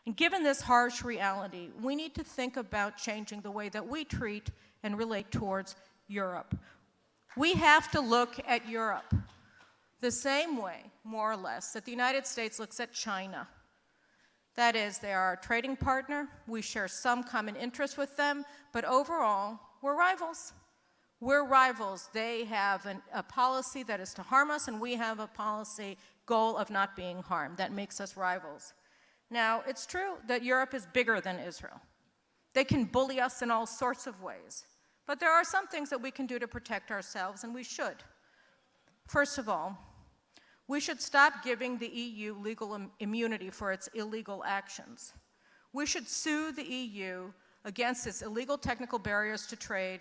And given this harsh reality, we need to think about changing the way that we treat and relate towards Europe. We have to look at Europe the same way, more or less, that the United States looks at China. That is, they are our trading partner, we share some common interests with them, but overall, we're rivals. We're rivals. They have a policy that is to harm us, and we have a policy goal of not being harmed. That makes us rivals. Now, it's true that Europe is bigger than Israel. They can bully us in all sorts of ways. But there are some things that we can do to protect ourselves, and we should. First of all, we should stop giving the EU legal immunity for its illegal actions. We should sue the EU against its illegal technical barriers to trade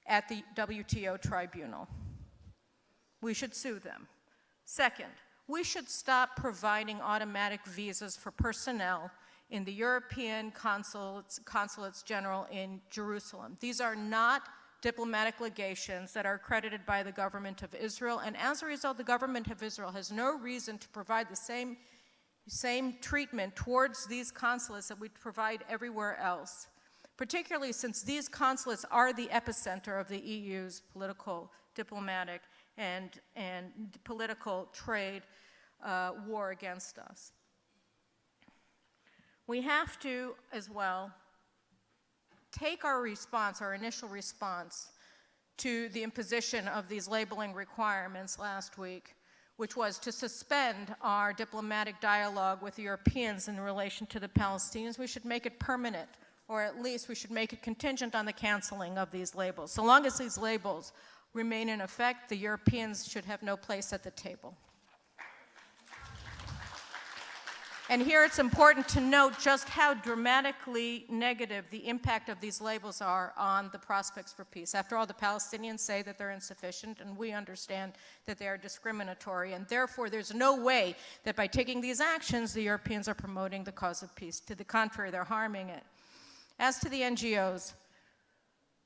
at the WTO tribunal. We should sue them. Second, we should stop providing automatic visas for personnel in the European consulates general in Jerusalem. These are not diplomatic legations that are accredited by the government of Israel, and as a result, the government of Israel has no reason to provide the same treatment towards these consulates that we provide everywhere else, particularly since these consulates are the epicenter of the EU's political, diplomatic, and political trade war against us. We have to, as well, take our response, our initial response, to the imposition of these labeling requirements last week, which was to suspend our diplomatic dialogue with the Europeans in relation to the Palestinians. We should make it permanent, or at least we should make it contingent on the canceling of these labels. So long as these labels remain in effect, the Europeans should have no place at the table. And here it's important to note just how dramatically negative the impact of these labels are on the prospects for peace. After all, the Palestinians say that they're insufficient, and we understand that they are discriminatory, and therefore there's no way that by taking these actions, the Europeans are promoting the cause of peace. To the contrary, they're harming it. As to the NGOs,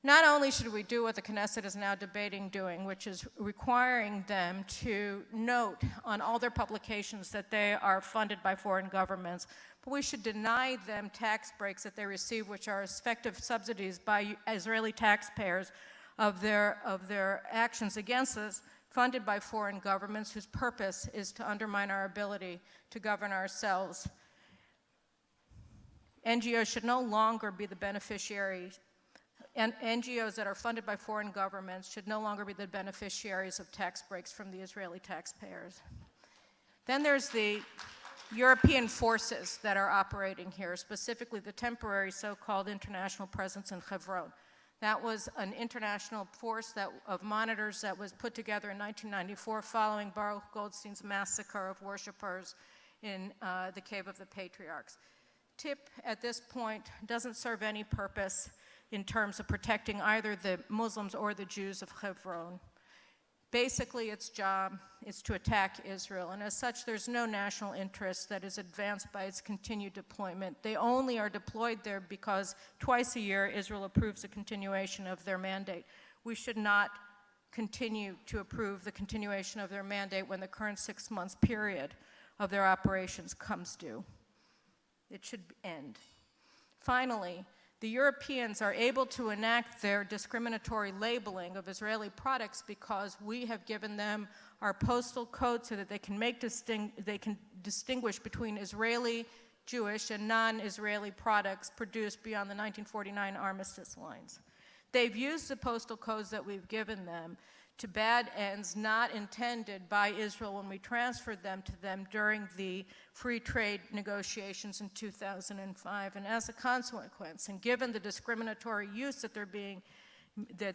not only should we do what the Knesset is now debating doing, which is requiring them to note on all their publications that they are funded by foreign governments, but we should deny them tax breaks that they receive, which are effective subsidies by Israeli taxpayers of their actions against us, funded by foreign governments whose purpose is to undermine our ability to govern ourselves. NGOs should no longer be the beneficiaries, and NGOs that are funded by foreign governments should no longer be the beneficiaries of tax breaks from the Israeli taxpayers. Then there's the European forces that are operating here, specifically the temporary so-called international presence in Hebron. That was an international force of monitors that was put together in 1994 following Baruch Goldstein's massacre of worshipers in the Cave of the Patriarchs. TIP at this point doesn't serve any purpose in terms of protecting either the Muslims or the Jews of Hebron. Basically, its job is to attack Israel, and as such, there's no national interest that is advanced by its continued deployment. They only are deployed there because twice a year, Israel approves a continuation of their mandate. We should not continue to approve the continuation of their mandate when the current 6-month period of their operations comes due. It should end. Finally, the Europeans are able to enact their discriminatory labeling of Israeli products because we have given them our postal code so that they can distinguish between Israeli, Jewish, and non-Israeli products produced beyond the 1949 armistice lines. They've used the postal codes that we've given them to bad ends not intended by Israel when we transferred them to them during the free trade negotiations in 2005. And as a consequence, and given the discriminatory use that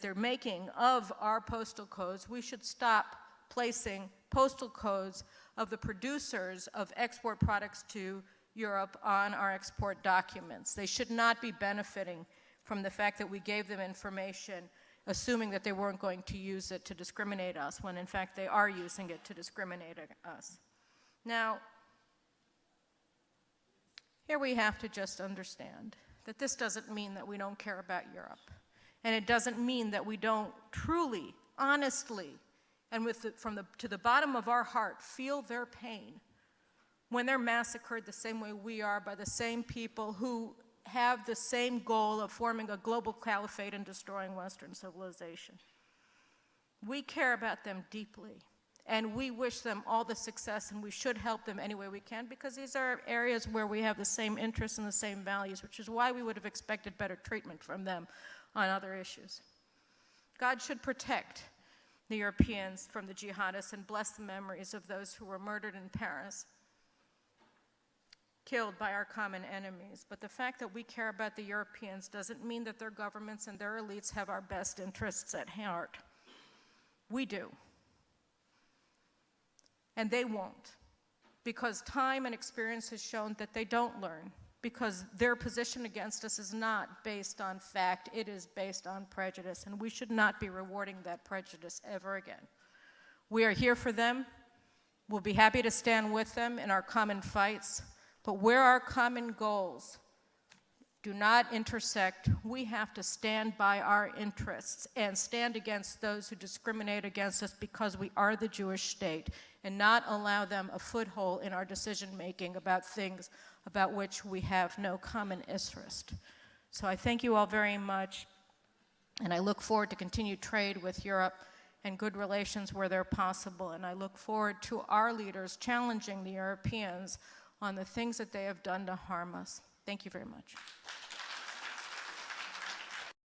they're making of our postal codes, we should stop placing postal codes of the producers of export products to Europe on our export documents. They should not be benefiting from the fact that we gave them information assuming that they weren't going to use it to discriminate us, when in fact they are using it to discriminate us. Now, here we have to just understand that this doesn't mean that we don't care about Europe. And it doesn't mean that we don't truly, honestly, and to the bottom of our heart, feel their pain when they're massacred the same way we are by the same people who have the same goal of forming a global caliphate and destroying Western civilization. We care about them deeply, and we wish them all the success, and we should help them any way we can, because these are areas where we have the same interests and the same values, which is why we would have expected better treatment from them on other issues. God should protect the Europeans from the jihadists and bless the memories of those who were murdered in Paris, killed by our common enemies. But the fact that we care about the Europeans doesn't mean that their governments and their elites have our best interests at heart. We do. And they won't, because time and experience has shown that they don't learn, because their position against us is not based on fact, it is based on prejudice, and we should not be rewarding that prejudice ever again. We are here for them. We'll be happy to stand with them in our common fights, but where our common goals do not intersect, we have to stand by our interests and stand against those who discriminate against us because we are the Jewish state, and not allow them a foothold in our decision-making about things about which we have no common interest. So I thank you all very much, and I look forward to continued trade with Europe and good relations where they're possible, and I look forward to our leaders challenging the Europeans on the things that they have done to harm us. Thank you very much.